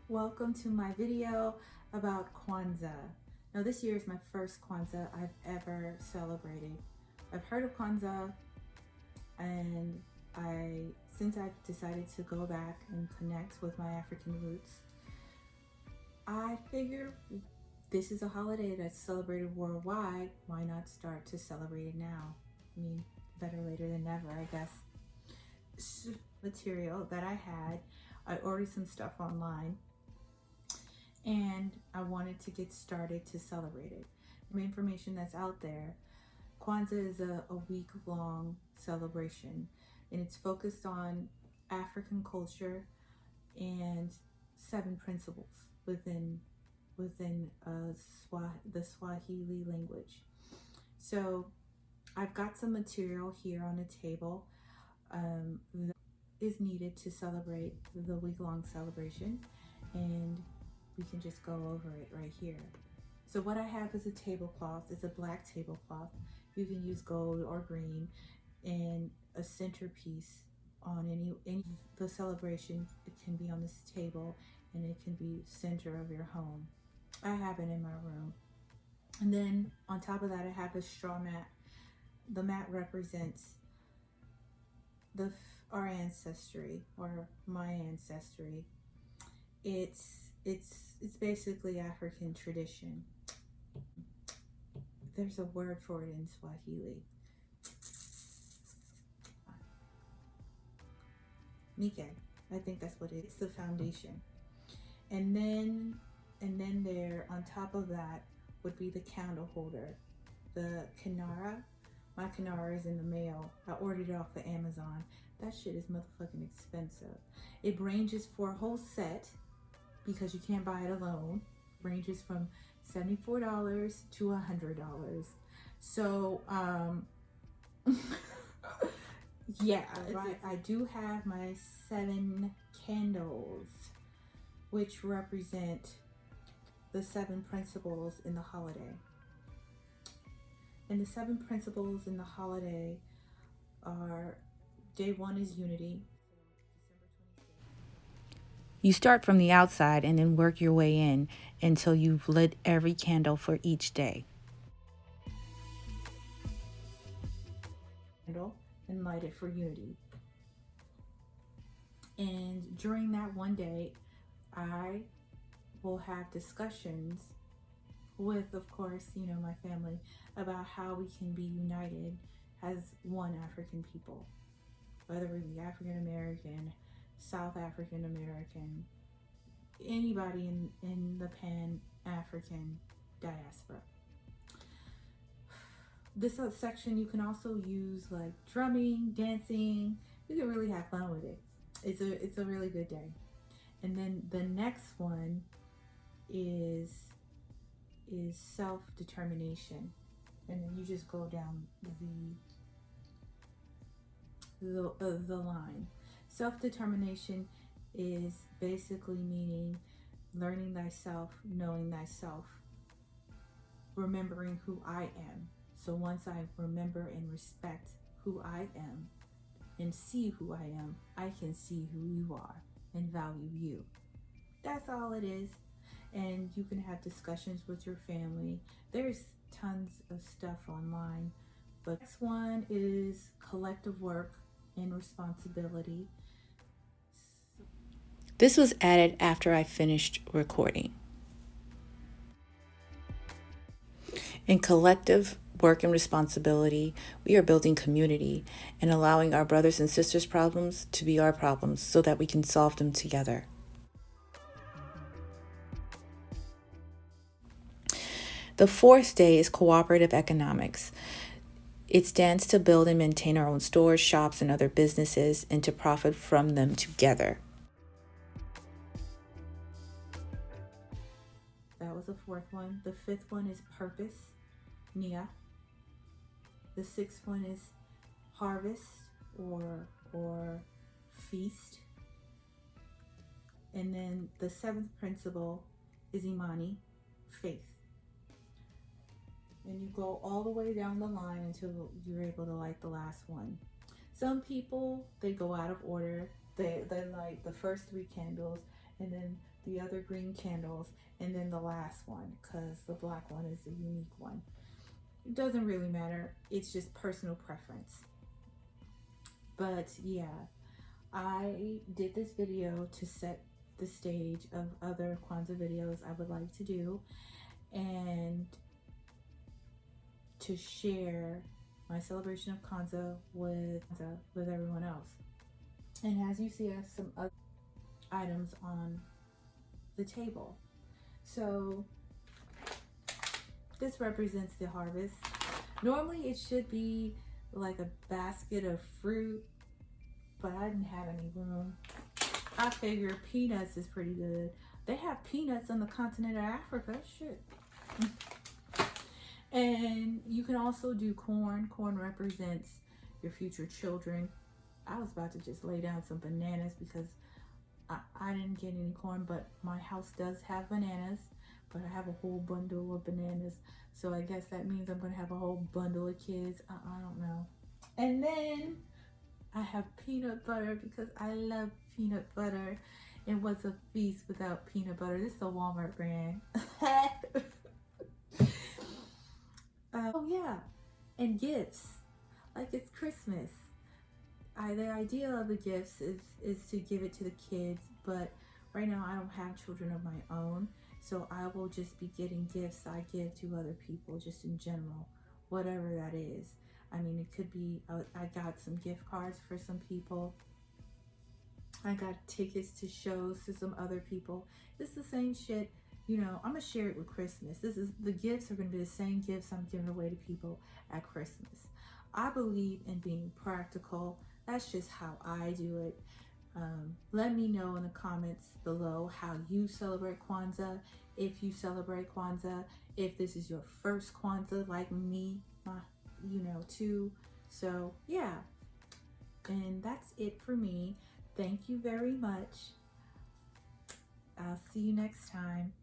Welcome to my video about Kwanzaa. Now this year is my first Kwanzaa I've ever celebrated. I've heard of Kwanzaa, and since I decided to go back and connect with my African roots, I figure this is a holiday that's celebrated worldwide. Why not start to celebrate it now? I mean, better later than never, I guess. Material that I ordered some stuff online, and I wanted to get started to celebrate it. The information that's out there, Kwanzaa is a week-long celebration, and it's focused on African culture and 7 principles within the Swahili language. So I've got some material here on the table that is needed to celebrate the week-long celebration, and we can just go over it right here. So what I have is a tablecloth. It's a black tablecloth. You can use gold or green, and a centerpiece on any the celebration. It can be on this table, and it can be center of your home. I have it in my room. And then on top of that, I have a straw mat. The mat represents our ancestry, or my ancestry. It's basically African tradition. There's a word for it in Swahili. Nike. I think that's what it is. It's the foundation. And then there on top of that would be the candle holder. The kinara. My kinara is in the mail. I ordered it off of Amazon. That shit is motherfucking expensive. It ranges for a whole set, because you can't buy it alone. Ranges from $74 to $100. So yeah, I do have my 7 candles, which represent the 7 principles in the holiday. And the 7 principles in the holiday are: day 1 is unity. You start from the outside and then work your way in until you've lit every candle for each day. And light it for unity. And during that one day, I will have discussions with, of course, my family, about how we can be united as one African people, whether we be African American, South African American, anybody in the Pan-African diaspora. This section you can also use like drumming, dancing. You can really have fun with it. It's a really good day. And then the next one is self-determination, and then you just go down the line. Self-determination is basically meaning learning thyself, knowing thyself, remembering who I am. So once I remember and respect who I am and see who I am, I can see who you are and value you. That's all it is. And you can have discussions with your family. There's tons of stuff online. But next one is collective work and responsibility. This was added after I finished recording. In collective work and responsibility, we are building community and allowing our brothers and sisters' problems to be our problems so that we can solve them together. The 4th day is cooperative economics. It stands to build and maintain our own stores, shops, and other businesses, and to profit from them together. That was the 4th one. The 5th one is purpose, nia. The 6th one is harvest or feast. And then the 7th principle is imani, faith. And you go all the way down the line until you're able to light the last one. Some people, they go out of order. They light the first 3 candles, and then the other green candles, and then the last one, because the black one is the unique one. It doesn't really matter, it's just personal preference. But yeah, I did this video to set the stage of other Kwanzaa videos I would like to do, and to share my celebration of Kwanzaa with everyone else. And as you see, I have some other items on the table. So this represents the harvest. Normally it should be like a basket of fruit, but I didn't have any room. I figure peanuts is pretty good. They have peanuts on the continent of Africa. Shit. And you can also do corn. Corn represents your future children. I was about to just lay down some bananas because I didn't get any corn, but my house does have bananas. But I have a whole bundle of bananas. So I guess that means I'm going to have a whole bundle of kids. I don't know. And then I have peanut butter because I love peanut butter. And what's a feast without peanut butter? This is a Walmart brand. Oh yeah, and gifts. Like it's Christmas. The idea of the gifts is to give it to the kids, but right now I don't have children of my own, so I will just be getting gifts I give to other people, just in general, whatever that is. I mean, it could be, I got some gift cards for some people. I got tickets to shows to some other people. It's the same shit. You know, I'm gonna share it with Christmas. The gifts are gonna be the same gifts I'm giving away to people at Christmas. I believe in being practical. That's just how I do it. Let me know in the comments below how you celebrate Kwanzaa, if you celebrate Kwanzaa, if this is your first Kwanzaa like me, too. So yeah, and that's it for me. Thank you very much. I'll see you next time.